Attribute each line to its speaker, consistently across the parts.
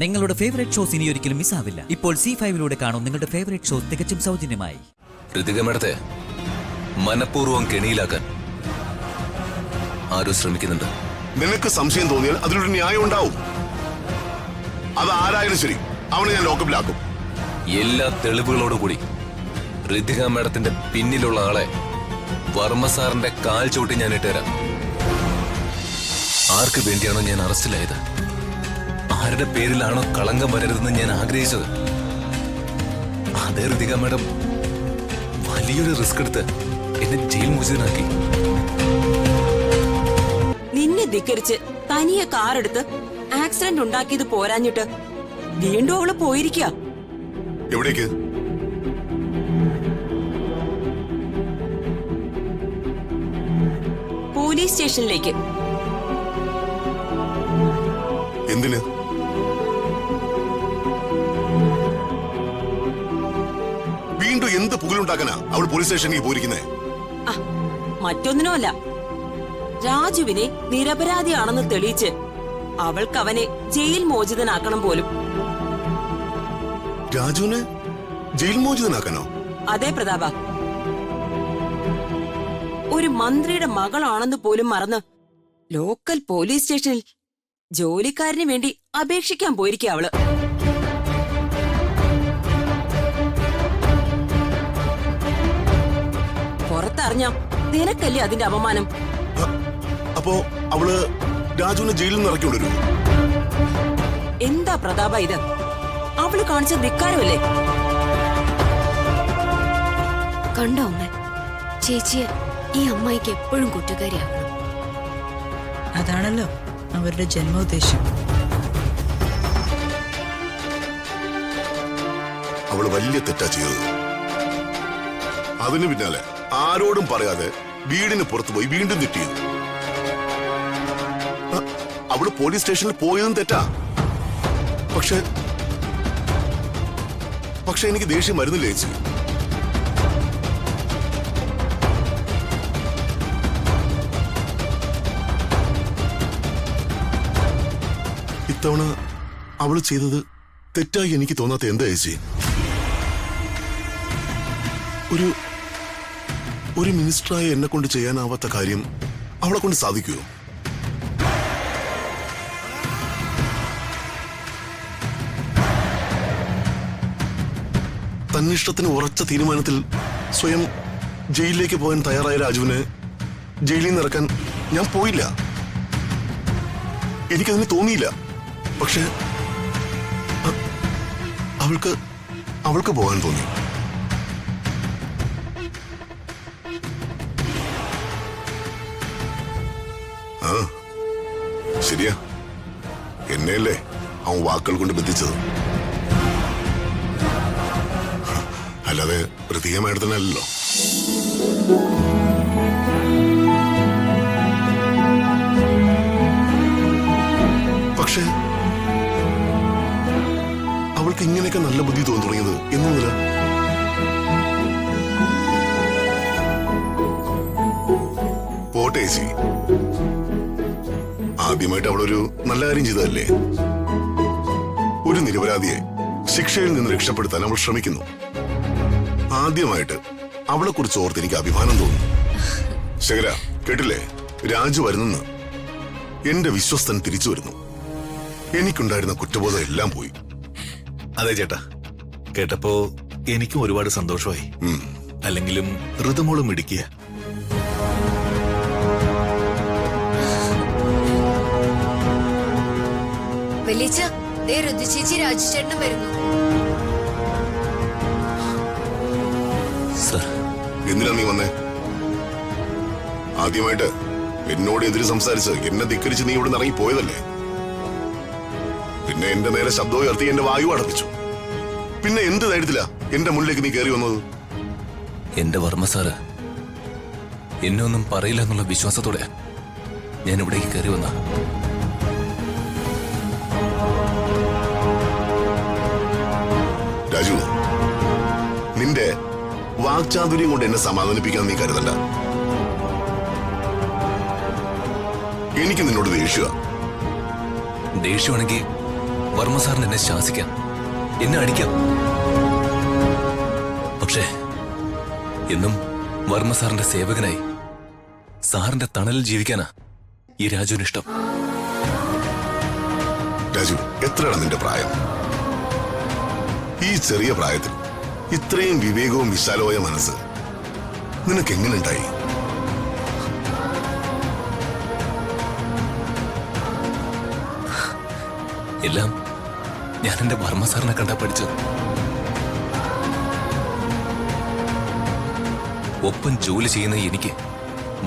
Speaker 1: നിങ്ങളുടെ favourite shows ഇനി ഒരിക്കലും മിസ്സാവില്ല. ഇപ്പോൾ C5 കാണും നിങ്ങളുടെ ഫേവറേറ്റ് ഷോസ് തികച്ചും സൗജന്യമായി.
Speaker 2: ഋതികമേടത്തെ മനഃപൂർവ്വം കെണിയിലാക്കാൻ ആരോ ശ്രമിക്കുന്നുണ്ട്.
Speaker 3: നിനക്ക് സംശയം തോന്നിയാൽ അതിലൊരു ന്യായം ഉണ്ടാവും. അത് ആരായാലും ശരി, അവനെ ഞാൻ ലോക്കപ്പിലാക്കും.
Speaker 2: എല്ലാ തെളിവുകളോടുകൂടി ഋതിക മേഡത്തിന്റെ പിന്നിലുള്ള ആളെ വർമ്മ സാറിന്റെ കാൽ ചവിട്ടി ഞാൻ ഇട്ടുതരാം. ആർക്ക് വേണ്ടിയാണോ ഞാൻ അറസ്റ്റിലായത്, ആരുടെ പേരിലാണോ കളങ്കം വരരുതെന്ന് ഞാൻ ആഗ്രഹിച്ചത്, അതേ ഋതിക മേഡം വലിയൊരു റിസ്ക് എടുത്ത് എന്നെ ജയിൽ മോചിതനാക്കി.
Speaker 4: നിന്നെ ധിക്കരിച്ച് തനിയെ കാറെടുത്ത് ആക്സിഡന്റ് ഉണ്ടാക്കിയത് പോരാഞ്ഞിട്ട് വീണ്ടും അവള് പോയിരിക്കുക.
Speaker 3: എവിടേക്ക്?
Speaker 4: പോലീസ് സ്റ്റേഷനിലേക്ക്.
Speaker 3: എന്തിന്? വീണ്ടും എന്ത് പുകഴുണ്ടാക്കാനാ അവൾ പോലീസ് സ്റ്റേഷനിലേക്ക് പോയിരിക്കുന്നേ?
Speaker 4: മറ്റൊന്നിനുമല്ല, രാജുവിനെ നിരപരാധിയാണെന്ന് തെളിയിച്ച് അവൾക്ക് അവനെ ജയിൽ മോചിതനാക്കണം പോലും.
Speaker 3: രാജുവിനെ ജയിൽ മോചിതനാക്കാനോ?
Speaker 4: അതെ പ്രതാപ, ഒരു മന്ത്രിയുടെ മകളാണെന്ന് പോലും മറന്ന് ലോക്കൽ പോലീസ് സ്റ്റേഷനിൽ ജോലിക്കാരന് വേണ്ടി അപേക്ഷിക്കാൻ പോയിരിക്കുക അവള്. പുറത്തറിഞ്ഞ നിനക്കല്ലേ അതിന്റെ അപമാനം.
Speaker 3: അപ്പോ അവള് രാജുവിനെ ജയിലിൽ നിന്ന് ഇറക്കിക്കൊണ്ടുവരൂ?
Speaker 4: എന്താ പ്രതാപ ഇത്? അവള് കാണിച്ച ധിക്കാരമല്ലേ?
Speaker 5: കണ്ടോ അമ്മ, ചേച്ചിയെ ഈ അമ്മായിക്ക് എപ്പോഴും കുറ്റക്കാരിയാക്കണം.
Speaker 6: അതാണല്ലോ അവരുടെ ജന്മോദ്ദേശം.
Speaker 3: അവള് വലിയ തെറ്റാ ചെയ്തത്. അതിനു പിന്നാലെ ആരോടും പറയാതെ വീടിന് പുറത്തു പോയി വീണ്ടും തെറ്റിയത്. അവള് പോലീസ് സ്റ്റേഷനിൽ പോയതും തെറ്റാ. പക്ഷെ എനിക്ക് ദേഷ്യം വരുന്നില്ല ചേച്ചി. ഇത്തവണ അവള് ചെയ്തത് തെറ്റായി എനിക്ക് തോന്നാത്ത എന്താ ചേച്ചി? ഒരു മിനിസ്റ്ററായ എന്നെ കൊണ്ട് ചെയ്യാനാവാത്ത കാര്യം അവളെ കൊണ്ട് സാധിക്കുമോ? തന്നിഷ്ടത്തിന് ഉറച്ച തീരുമാനത്തിൽ സ്വയം ജയിലിലേക്ക് പോകാൻ തയ്യാറായ രാജുവിനെ ജയിലിൽ നിന്ന് ഇറക്കാൻ ഞാൻ പോയില്ല. എനിക്കതിന് തോന്നിയില്ല. പക്ഷെ അവൾക്ക് പോകാൻ തോന്നി. ആ ശരിയാ, എന്നെയല്ലേ അവൻ വാക്കുകൾ കൊണ്ട് ബന്ധിച്ചത്, അല്ലാതെ ഋതിക മേഡത്തിനല്ലോ. പക്ഷേ അവൾക്ക് ഇങ്ങനെയൊക്കെ നല്ല ബുദ്ധി തോന്നി തുടങ്ങിയത് എന്നൊന്നുമില്ല. പോട്ടെ ചേച്ചി, ആദ്യമായിട്ട് അവളൊരു നല്ല കാര്യം ചെയ്തതല്ലേ. ഒരു നിരപരാധിയെ ശിക്ഷയിൽ നിന്ന് രക്ഷപ്പെടുത്താൻ അവൾ ശ്രമിക്കുന്നു. ആദ്യമായിട്ട് അവളെ കുറിച്ച് ഓർത്ത് എനിക്ക് അഭിമാനം തോന്നുന്നു. ശേഖര, കേട്ടില്ലേ? രാജു വരുന്നെന്ന്. എന്റെ വിശ്വസ്തൻ തിരിച്ചു വരുന്നു. എനിക്കുണ്ടായിരുന്ന കുറ്റബോധം എല്ലാം പോയി.
Speaker 7: അതെ ചേട്ടാ, കേട്ടപ്പോ എനിക്കും ഒരുപാട് സന്തോഷമായി. അല്ലെങ്കിലും ഋതുമോളും ഇടിക്കുക.
Speaker 5: വലിയച്ഛ, ദേ ഋതു ചേച്ചി രാജു ചേട്ടനും വരുന്നു.
Speaker 3: എന്തിനാ നീ വന്നേ? ആദ്യമായിട്ട് എന്നോട് എതിര് സംസാരിച്ച് എന്നെ ധിക്കരിച്ച് നീ ഇവിടെ നിന്ന് ഇറങ്ങി പോയതല്ലേ. പിന്നെ എന്റെ നേരെ ശബ്ദം ഉയർത്തി എന്റെ വായു അടപ്പിച്ചു. പിന്നെ എന്ത് ധൈര്യത്തിലാ എന്റെ മുന്നിലേക്ക് നീ കയറി വന്നത്?
Speaker 2: എന്റെ വർമ്മ സാറ് എന്നെ ഒന്നും പറയില്ല എന്നുള്ള വിശ്വാസത്തോടെ ഞാൻ ഇവിടേക്ക് കയറി വന്ന.
Speaker 3: രാജു, നിന്റെ വാക്ചാതുര്യം കൊണ്ട് എന്നെ സമാധാനിപ്പിക്കാൻ നീ കരുതണ്ട. എനിക്ക് നിന്നോട് ദേഷ്യമാണെങ്കിൽ
Speaker 2: വർമ്മ സാറിന് എന്നെ ശാസിക്കാം, എന്നെ അടിക്കാം. പക്ഷേ എന്നും വർമ്മ സാറിന്റെ സേവകനായി സാറിന്റെ തണലിൽ ജീവിക്കാനാ ഈ രാജുവിന് ഇഷ്ടം.
Speaker 3: രാജു, എത്രയാണ് നിന്റെ പ്രായം? ഈ ചെറിയ പ്രായത്തിൽ ഇത്രയും വിവേകവും വിശാലമായ മനസ്സ് നിനക്ക് എങ്ങനെ ഉണ്ടായി?
Speaker 2: എല്ലാം ഞാൻ എന്റെ വർമ്മ സാറിനെ കണ്ടാ പഠിച്ചത്. ഒപ്പം ജോലി ചെയ്യുന്ന എനിക്ക്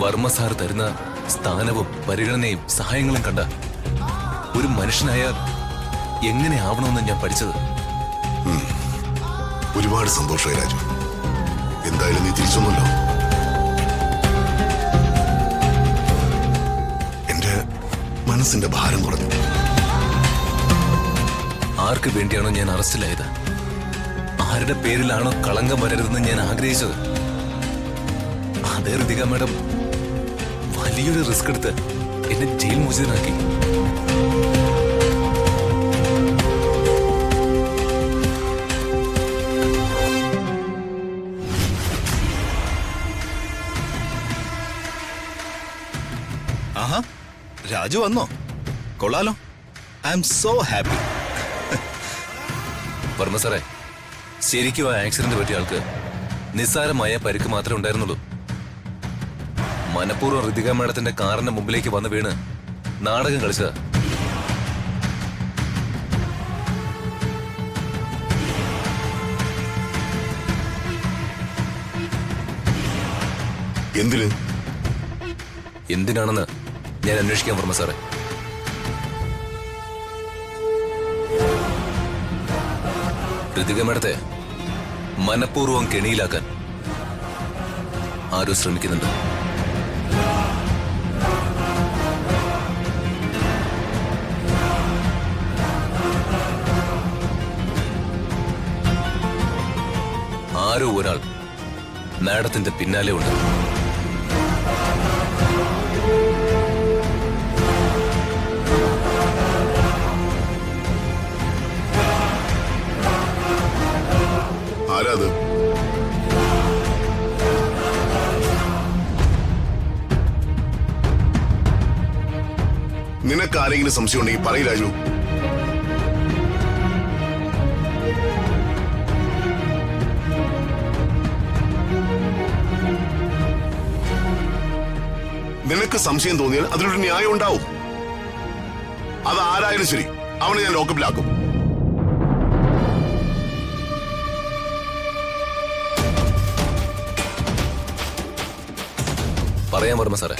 Speaker 2: വർമ്മ സാർ തരുന്ന സ്ഥാനവും പരിഗണനയും സഹായങ്ങളും കണ്ട ഒരു മനുഷ്യനായാൽ എങ്ങനെ ആവണമെന്ന് ഞാൻ പഠിച്ചത്.
Speaker 3: ഒരുപാട് സന്തോഷമായി രാജു. എന്തായാലും നീ തിരിച്ചൊന്നുമല്ലോ. എന്റെ മനസ്സിന്റെ ഭാരം കുറഞ്ഞു.
Speaker 2: ആർക്ക് വേണ്ടിയാണോ ഞാൻ അറസ്റ്റിലായത്, ആരുടെ പേരിലാണോ കളങ്കം വരരുതെന്ന് ഞാൻ ആഗ്രഹിച്ചത്, അതേ ഋതിക മാഡം വലിയൊരു റിസ്ക് എടുത്ത് എന്നെ ജയിൽ മോചിതനാക്കി.
Speaker 7: ആഹാ, രാജു വന്നോ? കൊള്ളാലോ. I M so happy.
Speaker 2: Varma സാറേ, ശരിക്കും ആ ആക്സിഡന്റ് പറ്റിയ ആൾക്ക് നിസ്സാരമായ പരിക്ക് മാത്രമേ ഉണ്ടായിരുന്നുള്ളൂ. മനഃപൂർവ്വം ഋതിക മാഡത്തിന്റെ കാറിന്റെ മുമ്പിലേക്ക് വന്ന് വീണ് നാടകം കളിച്ചതാ.
Speaker 3: എന്തിന്?
Speaker 2: എന്തിനാണെന്ന് ഞാൻ അന്വേഷിക്കാം വർമ്മ സാറേ. ഋതിക മാഡത്തെ മനഃപൂർവ്വം കെണിയിലാക്കാൻ ആരോ ശ്രമിക്കുന്നുണ്ട്. ആരോ ഒരാൾ മാഡത്തിന്റെ പിന്നാലെ ഉണ്ട്.
Speaker 3: ആരാത്? നിനക്ക് ആരെങ്കിലും സംശയം ഉണ്ടെങ്കിൽ പറയ് രാജു. നിനക്ക് സംശയം തോന്നിയാൽ അതിലൊരു ന്യായം ഉണ്ടാവും. അത് ആരായാലും ശരി, അവനെ ഞാൻ ലോക്കപ്പിലാക്കും.
Speaker 2: പറയാൻ വർമ്മ സാറേ,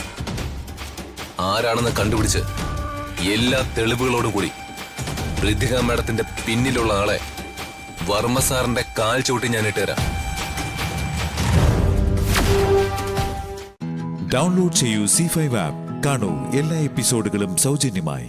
Speaker 2: ആരാണെന്ന് കണ്ടുപിടിച്ച് എല്ലാ തെളിവുകളോടും കൂടി ഋതിക മാഡത്തിന്റെ പിന്നിലുള്ള ആളെ വർമ്മ സാറിന്റെ കാൽ ചവിട്ടി ഞാൻ ഇട്ടുതരാം.
Speaker 8: ഡൗൺലോഡ് ചെയ്യൂ C5 ആപ്പ്. കാണൂ എല്ലാ എപ്പിസോഡുകളും സൗജന്യമായി.